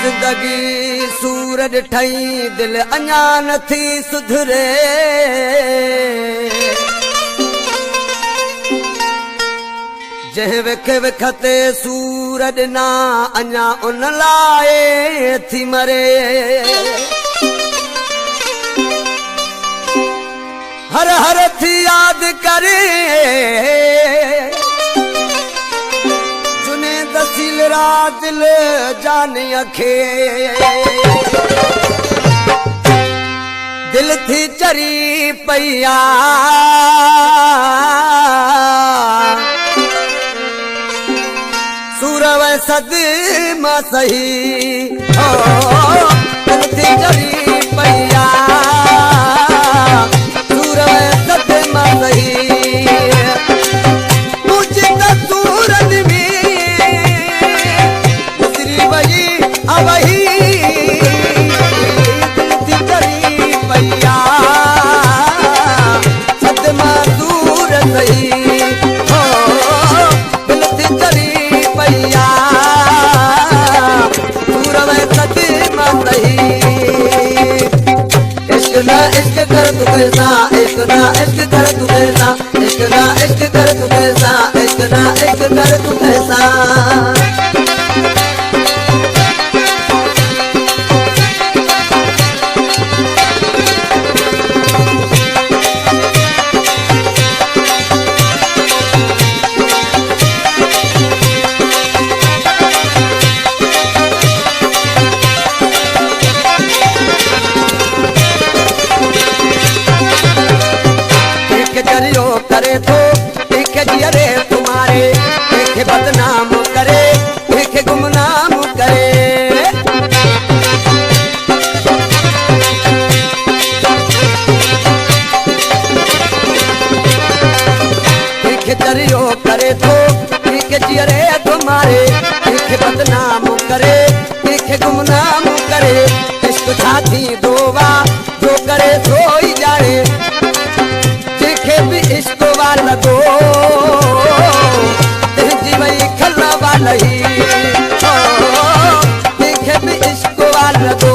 जिंदगी सूरज ठई दिल अञा नथी सुधरे जंहिं विख विख ते सूरज ना अञा उन लाए थी मरे हर हर थी याद करे जुने दसील रात दिल जाने अखे दिल थी चरी पैया सूरव सद मां सही ओ दिल थी चरी पैया सूरव सद मां सही मुझे त सूरज में गुजरी वही अवही दिल थी चरी पैया सद मां दूर सही ओ दिल थी चरी पैया सूरव सद मां सही इश्क ना इश्क कर तू कैसा इश्क ना इश्क कर तू कैसा इश्क ना इश्क कर तू कैसा इश्क ना इश्क कर तू कैसा करे तो एक जियरे तुम्हारे एक बदनाम करे एक गुमनाम करे एक जरियो करे तो एक जियरे तुम्हारे एक बदनाम करे एक गुमनाम करे इश्क साथी दोवा जो करे सोई जाए भी इश्क वाला दो जीवई खल्ला वाला ही देखे भी इश्क वाला दो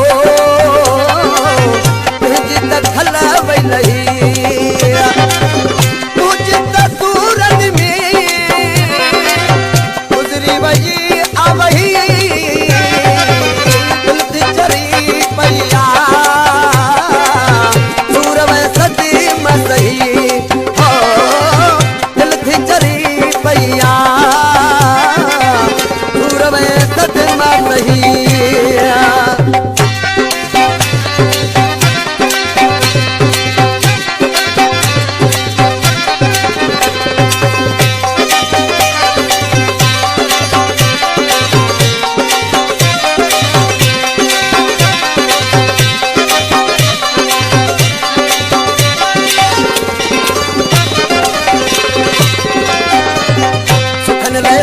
जित खल्ला वाला ही मुझे तो सूरज में गुजरी वही आवही दिल थी चरी पैया सूरव सदी मसही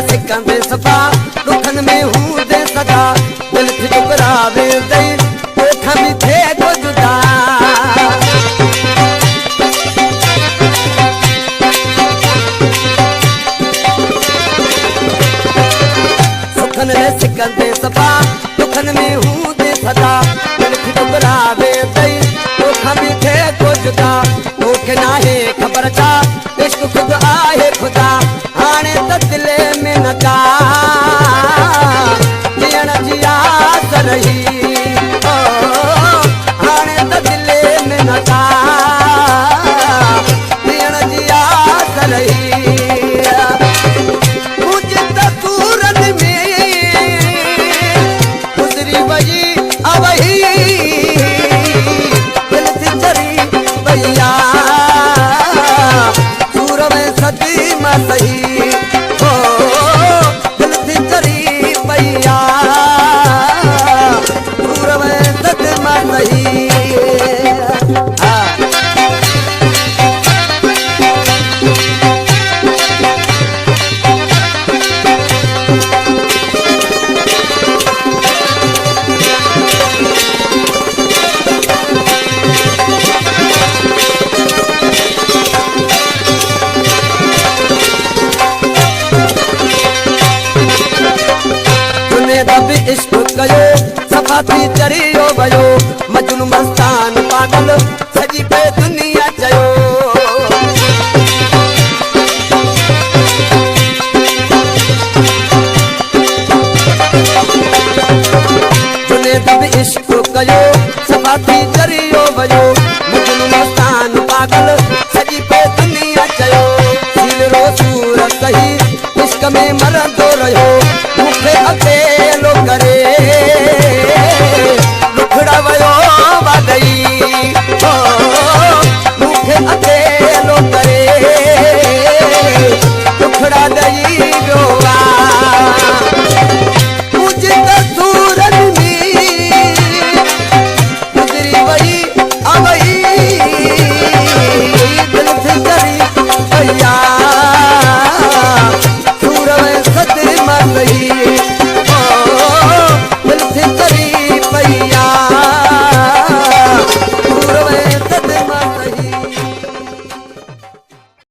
सिकंदे सफा दुखन में हूँ दे सदा दिल थी टुकरावे दे ओठा भी थे को जुदा सुखन रे सिकंदे सफा दुखन में हूँ दे सदा दिल थी टुकरावे दे ओठा भी थे को जुदा ओखे नाहे खबर छा इश्क खुद आहे खुदा आने त दिले में नका जियण जी आस रही ओ आने त दिले में नका जियण जी आस रही मुझे त सूरज में गुजरी वही अवही दिल थी चरी पैया सूरव सदी मां सही इश्क कयो सब सफ़ा थी चरियो वयो मजनू मस्तान पागल सजी पे दुनिया चयो जुने दब इश्क कयो सफ़ा थी चरियो वयो